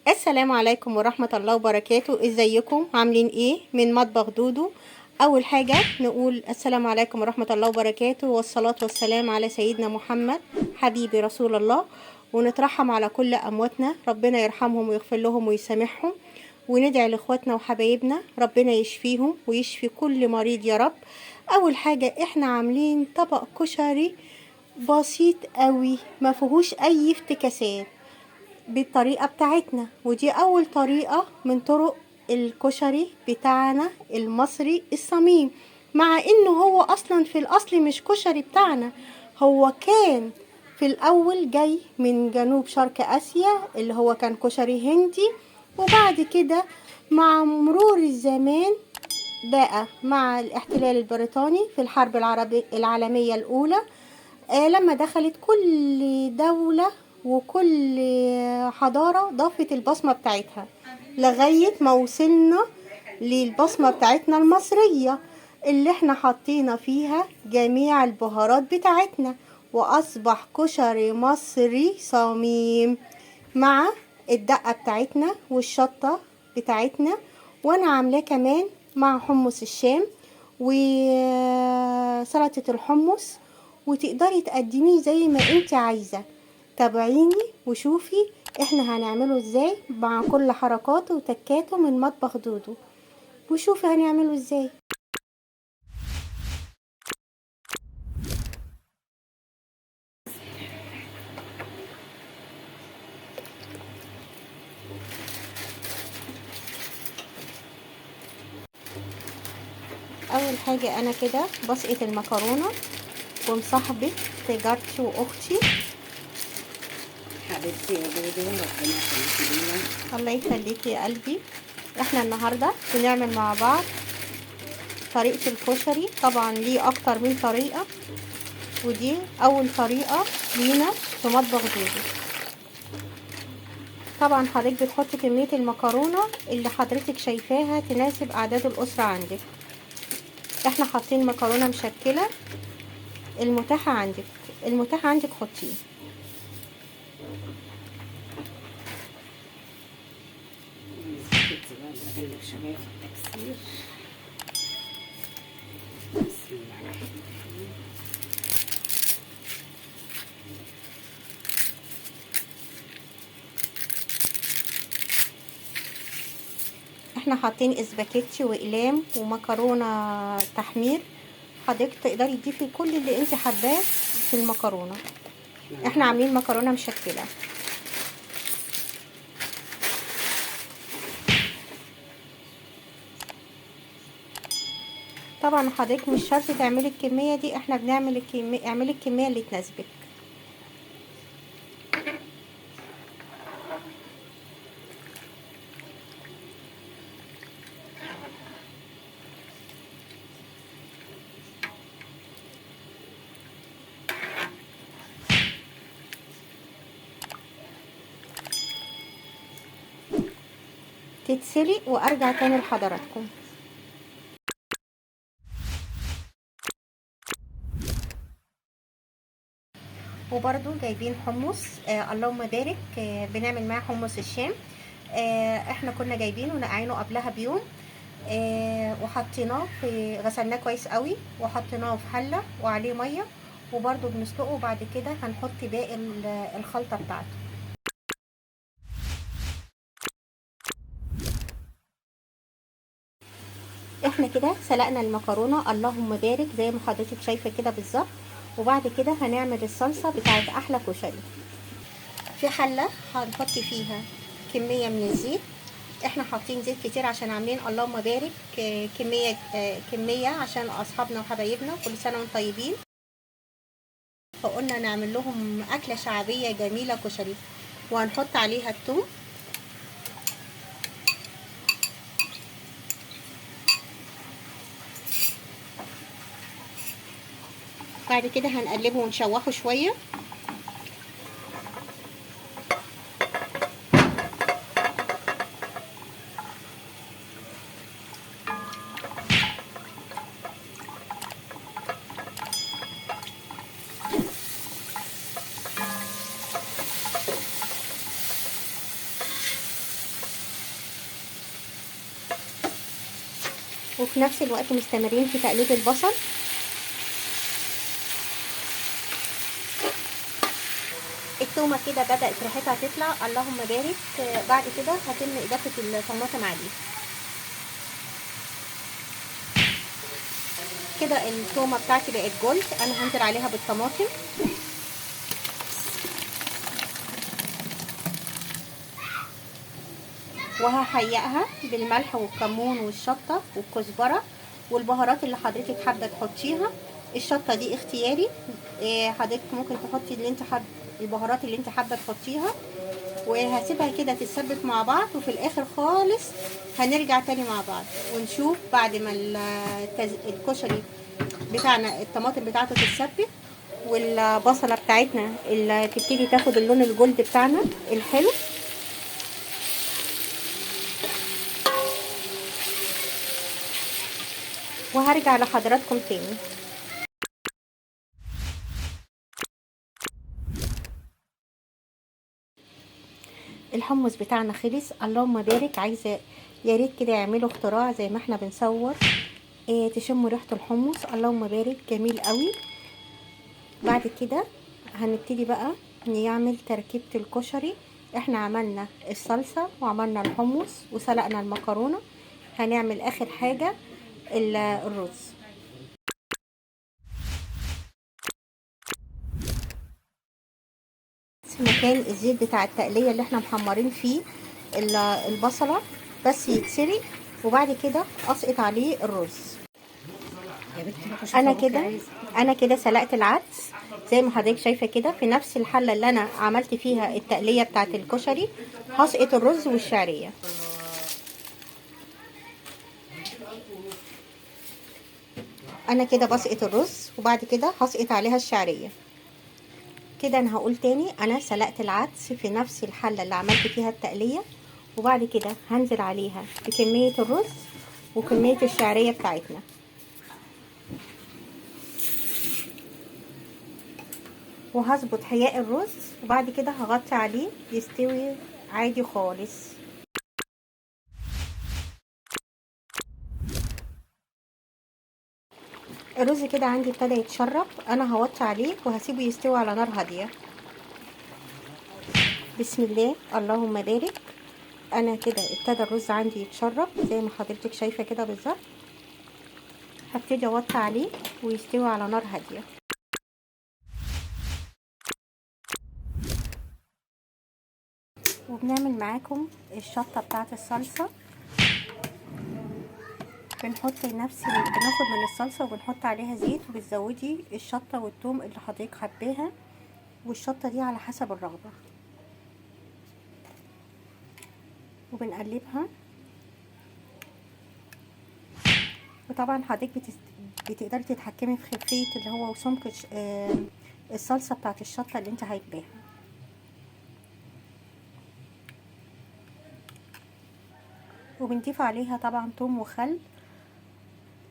السلام عليكم ورحمة الله وبركاته. ازيكم عاملين ايه؟ من مطبخ دودو. اول حاجة نقول السلام عليكم ورحمة الله وبركاته، والصلاة والسلام على سيدنا محمد حبيبي رسول الله. ونترحم على كل امواتنا، ربنا يرحمهم ويغفر لهم ويسامحهم. وندعي لاخواتنا وحبايبنا ربنا يشفيهم ويشفي كل مريض يا رب. اول حاجة احنا عاملين طبق كشري بسيط قوي، ما فيهوش اي افتكاسات، بالطريقة بتاعتنا. ودي أول طريقة من طرق الكشري بتاعنا المصري الصميم، مع إنه هو أصلا في الأصل مش كشري بتاعنا. هو كان في الأول جاي من جنوب شرق آسيا، اللي هو كان كشري هندي. وبعد كده مع مرور الزمان بقى مع الاحتلال البريطاني في الحرب العالمية الأولى، لما دخلت كل دولة وكل حضارة ضافت البصمة بتاعتها لغاية ما وصلنا للبصمة بتاعتنا المصرية، اللي احنا حطينا فيها جميع البهارات بتاعتنا، وأصبح كشري مصري صميم مع الدقة بتاعتنا والشطة بتاعتنا. وانا عاملاه كمان مع حمص الشام وسلطة الحمص، وتقدري تقدميه زي ما انت عايزة. تابعيني وشوفي احنا هنعمله ازاي مع كل حركاته وتكاته من مطبخ دودو، وشوفي هنعمله ازاي. اول حاجة انا كده بسقط المكرونة ومصاحبة جارتي واختي. حبيبتي يا دودو، ربنا يخليكي لينا. الله يخليكي يا قلبي. احنا النهاردة بنعمل مع بعض طريقة الكشري، طبعا ليه اكتر من طريقة، ودي اول طريقة لينا في مطبخ دودو. طبعا حضرتك بتحطي كمية المكرونة اللي حضرتك شايفاها تناسب اعداد الاسرة عندك. احنا حاطين مكرونة مشكلة، المتاحة عندك حطيه. مسكتي بقى بقلب شوية في التكسير. بسم الله الرحمن الرحيم. احنا حاطين اسباجيتي واقلام ومكرونة تحمير، حضرتك تقدري تضيفي كل اللي انت حباه في المكرونة. احنا عاملين مكرونة مشكلة. طبعا حضرتك مش شرط تعملي الكمية دي، احنا بنعمل اعملي الكمية اللي تناسبك. تتسلق وارجع تاني لحضراتكم. وبرده جايبين حمص، اللهم بارك، بنعمل معاه حمص الشام. احنا كنا جايبينه ونقعينه قبلها بيوم، وحطيناه غسلناه كويس قوي وحطيناه في حله وعليه ميه، وبرده بنسلقه. وبعد كده هنحط باقي الخلطه بتاعته. احنا كده سلقنا المكرونه اللهم بارك زي ما حضرتك شايفه كده بالظبط. وبعد كده هنعمل الصلصه بتاعت احلى كشري. في حله هنحط فيها كميه من الزيت. احنا حاطين زيت كتير عشان عاملين اللهم بارك، كميه عشان اصحابنا وحبايبنا كل سنه وانتم طيبين. فقلنا نعمل لهم اكله شعبيه جميله كشري، وهنحط عليها الثوم. بعد كده هنقلبه ونشوحه شويه. وفي نفس الوقت مستمرين في تقليب البصل. التومه كده بدات ريحتها تطلع، اللهم بارك. بعد كده هتم اضافه الطماطم عليه. كده التومه بتاعتي بقت جولد، انا هنزل عليها بالطماطم وهحيقها بالملح والكمون والشطه والكزبره والبهارات اللي حضرتك حابه تحطيها. الشطه دي اختياري، حضرتك ممكن تحطي اللي انت حابه، البهارات اللي انت حابه تحطيها. وهسيبها كده تتسبك مع بعض، وفي الاخر خالص هنرجع تاني مع بعض ونشوف بعد ما الكشري بتاعنا الطماطم بتاعته تتسبك والبصله بتاعتنا اللي تبتدي تاخد اللون الجولد بتاعنا الحلو. وهرجع لحضراتكم تاني. الحمص بتاعنا خلص، اللهم بارك. عايزه يا ريت كده يعملوا اختراع زي ما احنا بنصور، تشموا ريحه الحمص، اللهم بارك، جميل قوي. بعد كده هنبتدي بقى نعمل تركيبه الكشري. احنا عملنا الصلصه وعملنا الحمص وسلقنا المكرونه، هنعمل اخر حاجه الرز. مكان الزيت بتاع التقليه اللي احنا محمرين فيه البصله بس يتسرق، وبعد كده اسقط عليه الرز. يا بنتي انا كده سلقت العدس زي ما حضرتك شايفه كده في نفس الحله اللي انا عملت فيها التقليه بتاعه الكشري. هسقط الرز والشعريه. انا كده بسقط الرز وبعد كده هسقط عليها الشعريه. كده انا هقول تاني، انا سلقت العدس في نفس الحله اللي عملت فيها التقليه، وبعد كده هنزل عليها بكميه الرز وكميه الشعريه بتاعتنا. وهظبط حياء الرز، وبعد كده هغطي عليه يستوي عادي خالص. الرز كده عندي ابتدى يتشرب، انا هوطي عليه وهسيبه يستوي على نار هاديه. بسم الله، اللهم بارك. انا كده ابتدى الرز عندي يتشرب زي ما حضرتك شايفه كده بالظبط. هبتدي اوطي عليه ويستوي على نار هاديه. وبنعمل معاكم الشطه بتاعه الصلصه. بناخد من الصلصه وبنحط عليها زيت، وبتزودي الشطه والثوم اللي حضرتك حباها، والشطه دي على حسب الرغبه. وبنقلبها. وطبعا حضرتك بتقدري تتحكمي في خفيه اللي هو وسمك الصلصه بتاعه الشطه اللي انت هيباها. وبنضيف عليها طبعا توم وخل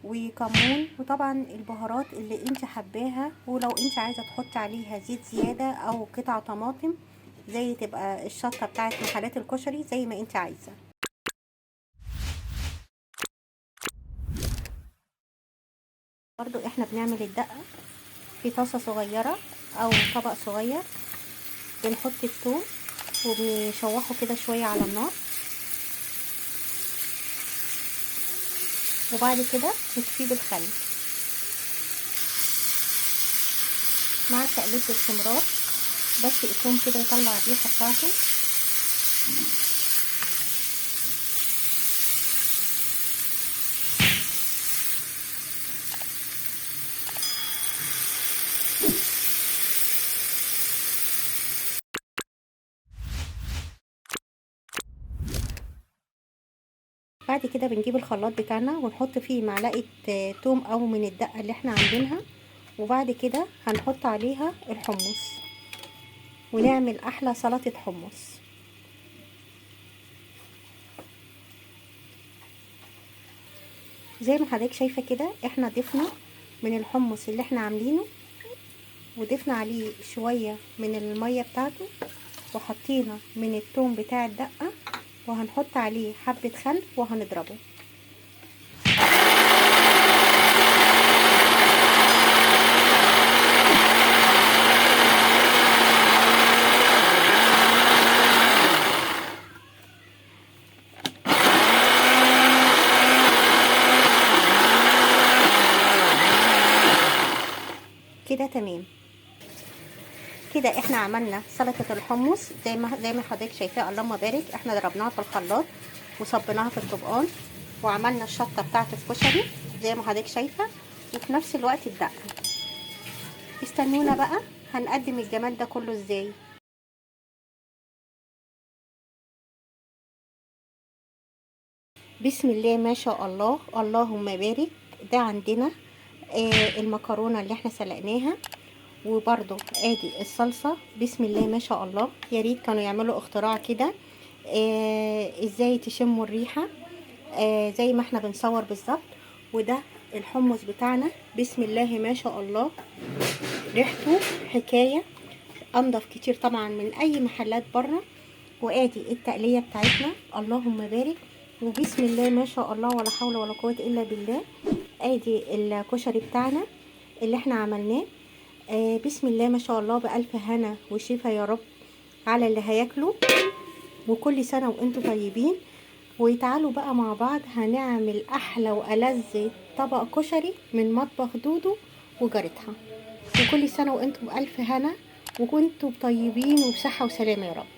وكمون، وطبعا البهارات اللي انت حباها. ولو انت عايزه تحطي عليها زيت زياده او قطع طماطم زي تبقى الشطه بتاعت محلات الكشري زي ما انت عايزه. برضو احنا بنعمل الدقه في طاسه صغيره او طبق صغير. بنحط الثوم وبنشوحه كده شويه على النار، وبعد كده نكفيه بالخل مع التقليب باستمرار بس الثوم كده يطلع الريحه بتاعته. بعد كده بنجيب الخلاط بتاعنا ونحط فيه معلقه توم او من الدقه اللي احنا عاملينها، وبعد كده هنحط عليها الحمص ونعمل احلى سلطه حمص. زي ما حضرتك شايفه كده احنا ضفنا من الحمص اللي احنا عاملينه، وضفنا عليه شويه من الميه بتاعته، وحطينا من الثوم بتاع الدقه، وهنحط عليه حبه خل وهنضربه. كده تمام. كده احنا عملنا سلطة الحمص زي ما حضرتك شايفاه، اللهم بارك. احنا ضربناها في الخلاط وصبناها في الطبقان، وعملنا الشطة بتاعت الكشري زي ما حضرتك شايفة، وفي نفس الوقت الدقة. استنونا بقى هنقدم الجمال ده كله ازاي. بسم الله ما شاء الله، اللهم بارك. ده عندنا المكرونة اللي احنا سلقناها، وبرضو ادي الصلصة. بسم الله ما شاء الله، يا ريت كانوا يعملوا اختراع كده ازاي تشموا الريحة زي ما احنا بنصور بالظبط. وده الحمص بتاعنا، بسم الله ما شاء الله، ريحته حكاية، انضف كتير طبعا من اي محلات بره. وادي التقلية بتاعتنا، اللهم بارك. وبسم الله ما شاء الله، ولا حول ولا قوة الا بالله. ادي الكشري بتاعنا اللي احنا عملناه. بسم الله ما شاء الله، بألف هنا وشفا يا رب على اللي هياكلوا، وكل سنة وانتم طيبين. وتعالوا بقى مع بعض هنعمل احلى والذ طبق كشري من مطبخ دودو وجارتها. وكل سنة وانتم بألف هنا وكنتم طيبين وبصحة وسلامة يا رب.